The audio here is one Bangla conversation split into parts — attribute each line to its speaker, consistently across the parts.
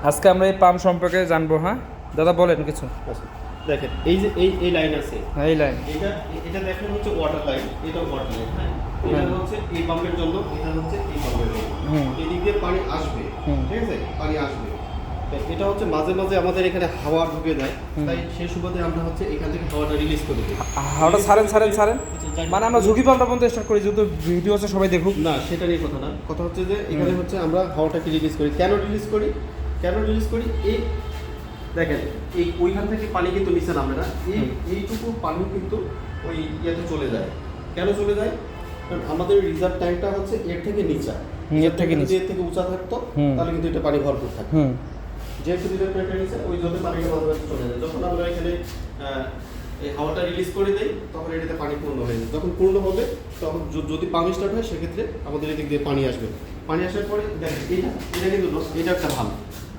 Speaker 1: আজকে আমরা এই পাম্প সম্পর্কে জানবো। হ্যাঁ দাদা বলেন কিছু।
Speaker 2: দেখেন এই যে এই লাইন আছে,
Speaker 1: হ্যাঁ এই লাইন,
Speaker 2: এটা দেখেন হচ্ছে ওয়াটার লাইন, এটা ওয়াটার লাইন। হ্যাঁ, এটা হচ্ছে এই পাম্পের জন্য, এটা হচ্ছে এই পাম্পের জন্য। এদিক দিয়ে পানি আসবে, ঠিক আছে, পানি আসবে। এটা হচ্ছে মাঝে মাঝে আমাদের এখানে হাওয়া ঢুকে যায়, তাই সেই সুবাদে আমরা হচ্ছে এখান থেকে হাওয়াটা রিলিজ করে দিই।
Speaker 1: হাওয়াটা ছাড়েন মানে আমরা ঝুঁকি পাম্পটা পর্যন্ত স্টার্ট করি, যেহেতু ভিডিও আছে সবাই দেখুক।
Speaker 2: না, সেটা নিয়ে কথা না, কথা হচ্ছে যে এখানে হচ্ছে আমরা হাওয়াটাকে রিলিজ করি। কেন রিলিজ করি? এই দেখেন এই ওইখান থেকে পানি কিন্তু নিচে নামে না, এইটুকু পানি কিন্তু ওই ইয়েতে চলে যায়। কেন চলে যায়? কারণ আমাদের রিজার্ভ ট্যাঙ্কটা হচ্ছে এর থেকে নিচা, এর থেকে উঁচা থাকতো, তাহলে কিন্তু এটা পানি ভরপুর থাকতো। যেহেতু রিজার্ভ ট্যাঙ্কটা নিচে, ওই জন্য পানিটা মাঝে মাঝে চলে যায়। যখন আমরা এখানে এই হাওয়াটা রিলিজ করে দেই, তখন এটাতে পানি পূর্ণ হয়ে যায়। যখন পূর্ণ হবে, তখন যদি পাম্প স্টার্ট হয়, সেক্ষেত্রে আমাদের এদিক দিয়ে পানি আসবে। পানি আসার পরে দেখেন এটা কিন্তু এটা একটা ভাল্ব,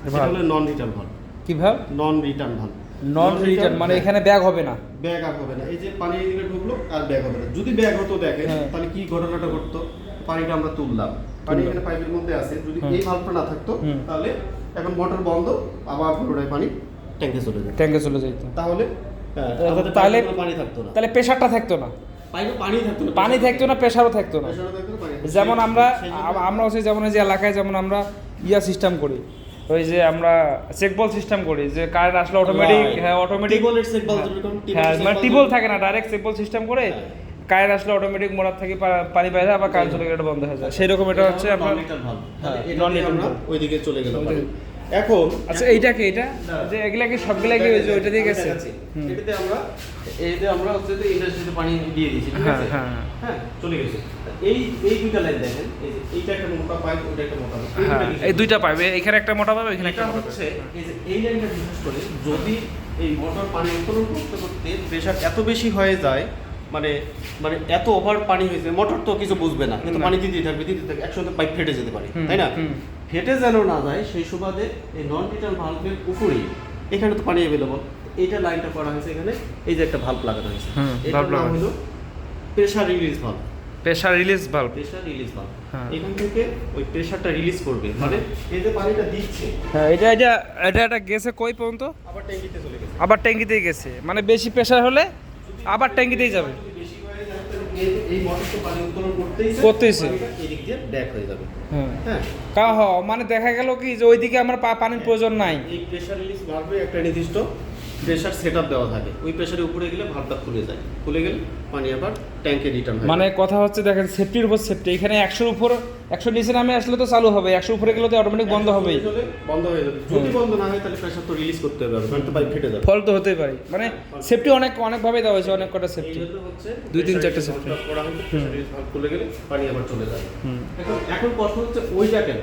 Speaker 2: এটা হলো নন রিটার্ন ভাল্ব।
Speaker 1: কি ভাব?
Speaker 2: নন রিটার্ন ভাল্ব।
Speaker 1: নন রিটার্ন মানে এখানে ব্যাগ হবে না,
Speaker 2: ব্যাগ আর হবে না। এই যে পানি এদিকে ঢুকলো আর ব্যাগ হবে না। যদি ব্যাগ হতো দেখেন, তাহলে কি ঘটনাটা ঘটতো? পানিটা আমরা তুললাম, পানি এখানে পাইপের মধ্যে আছে, যদি এই ভাল্বটা না থাকতো, তাহলে এখন মোটর বন্ধ, আবার পুরোটাই পানি ট্যাঙ্কে চলে যেত। তাহলে পানি থাকতো না,
Speaker 1: তাহলে প্রেসারটা থাকতো না,
Speaker 2: পাইপে
Speaker 1: পানি থাকতো না, প্রেসারও থাকতো না। যেমন আমরা হচ্ছে যেমন এই যে এলাকায় যেমন আমরা সিস্টেম করি, ওই যে আমরা চেকবল সিস্টেম করি, যে কারেন্ট আসলে অটোমেটিক, মানে টিবল থাকে না, ডাইরেক্ট চেকবল সিস্টেম করে কারেন্ট আসলে অটোমেটিক মোটর থেকে পানি পাই যায়, আবার কারেন্ট চলে গেলে বন্ধ হয়ে যায়। সেই রকম এটা হচ্ছে আমরা
Speaker 2: নন রিটার্ন ওইদিকে চলে গেল। এখন
Speaker 1: আচ্ছা এইটাকে এটা যে এগুলা কি সবগুলা কি ওই যে ওইটা দিয়ে গেছে,
Speaker 2: এটাতে আমরা হচ্ছে যে ইন্ডাস্ট্রিতে পানি দিয়ে দিয়েছি, ঠিক আছে, হ্যাঁ চলে গেছে। এই দুইটা লাইন দেখেন, এই যে এইটা একটা মোটা পাইপ, ওইটা একটা মোটা পাইপ,
Speaker 1: এই দুইটা পাইপ, এখানে একটা মোটা পাইপ, এখানে একটা মোটা
Speaker 2: হচ্ছে। এই যে এই লাইনটা বিশেষ করে যদি এই মোটর পানি উত্তোলন করতে করতে প্রেসার এত বেশি হয়ে যায়, মানে এত ওভার পানি হয়েছে, মোটর তো কিছু বুঝবে না, কিন্তু পানি দিতে থাকবে একসাথে পাইপ ফেটে যেতে পারে, তাই না? ফেটে যেন না যায় সেই সুবাদে এই নন রিটার্ন ভালভের উপরেই এখানে তো পানি অ্যাভেলেবল, এইটা লাইনটা করা হয়েছে এখানে। এই যে একটা ভালভ লাগানো হয়েছে, এটার নাম হলো pressure release valve.
Speaker 1: Pressure release valve,
Speaker 2: এখান থেকে ওই প্রেসারটা রিলিজ করবে, মানে এই যে পানিটা দিচ্ছে,
Speaker 1: হ্যাঁ এটা গেছে কই পর্যন্ত?
Speaker 2: আবার ট্যাঙ্কিতে চলে গেছে,
Speaker 1: আবার ট্যাঙ্কিতেই গেছে, মানে বেশি প্রেসার হলে আবার ট্যাঙ্কিতেই যাবে।
Speaker 2: এই মোটর তো পানি উত্তোলন
Speaker 1: করতেইছে,
Speaker 2: এদিক দিয়ে ব্যাক হয়ে যাবে।
Speaker 1: হ্যাঁ মানে দেখা গেল কি যে ওইদিকে আমার পানির প্রয়োজন নাই।
Speaker 2: এই প্রেসার রিলিজ ভালভে একটা নির্দিষ্ট প্রেসার সেটআপ দেওয়া থাকে, ওই প্রেসারের উপরে গেলে ভালভটা খুলে যায়, খুলে গেলে পানি আবার ট্যাঙ্কে রিটার্ন হয়।
Speaker 1: মানে কথা হচ্ছে দেখেন সেফটির উপর সেফটি, এখানে 100-র উপর 100 নিচে নামে আসলে তো চালু হবে, 100 উপরে গেলে তো অটোমেটিক বন্ধ হবে,
Speaker 2: বন্ধ হয়ে যাবে। যদি বন্ধ না হয় তাহলে প্রেসার তো রিলিজ করতে হবে, কারণ তো পাইপ ফেটে যাবে,
Speaker 1: ফল তো হতেই পারে। মানে সেফটি অনেক ভাবে দেওয়া হয়েছে, অনেক কটা সেফটি, 2-3-4টা সেফটি
Speaker 2: করা হয়েছে। প্রেসার রিলিজ ভালভ খুলে গেলে পানি আবার চলে যাবে। এখন প্রশ্ন হচ্ছে ওইটা কেন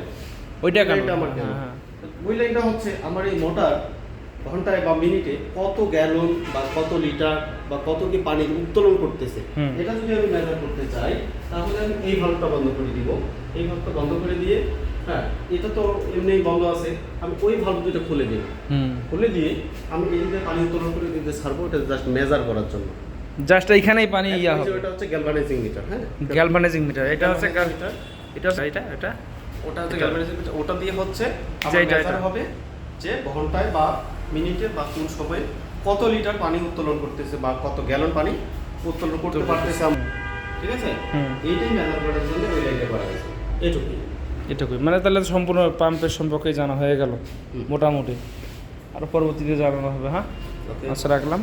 Speaker 2: আমার কেন? ওই লাইনটা হচ্ছে আমার এই মোটর ঘন্টায় বা মিনিটে কত গ্যালন বা কত লিটার বা কত কি পানি উত্তোলন করতেছে, এটা যদি আমি মেজার করতে চাই, তাহলে আমি এই ভালভটা বন্ধ করে দিব। এই ভালভটা বন্ধ করে দিয়ে, হ্যাঁ এটা তো এমনি বন্ধ আছে, আমি ওই ভালভ দুটো খুলে দিই, খুলে দিয়ে আমি এই যে পানি উত্তোলন করে দিতে ছাড়বো, এটা জাস্ট মেজার করার জন্য,
Speaker 1: জাস্ট এইখানেই পানি হবে।
Speaker 2: এটা হচ্ছে গ্যালভানাইজিং মিটার, হ্যাঁ
Speaker 1: গ্যালভানাইজিং মিটার, এটা হচ্ছে এটা
Speaker 2: ওটা হচ্ছে গ্যালভানাইজিং মিটার। ওটা দিয়ে হচ্ছে আমার মেজার হবে যে ঘন্টায় বা মিনিটে বা কোন সময়ে কত লিটার পানি উত্তোলন করতেছে বা কত গ্যালন পানি উত্তোলন করতে পারতেছে, ঠিক আছে। এইটাই মেজার করার জন্য ওই লাইনটা করা হয়েছে। এটুকুই
Speaker 1: মানে তাহলে সম্পূর্ণ পাম্পের সম্পর্কে জানা হয়ে গেল মোটামুটি, আরও পরবর্তীতে জানানো হবে। হ্যাঁ আচ্ছা রাখলাম।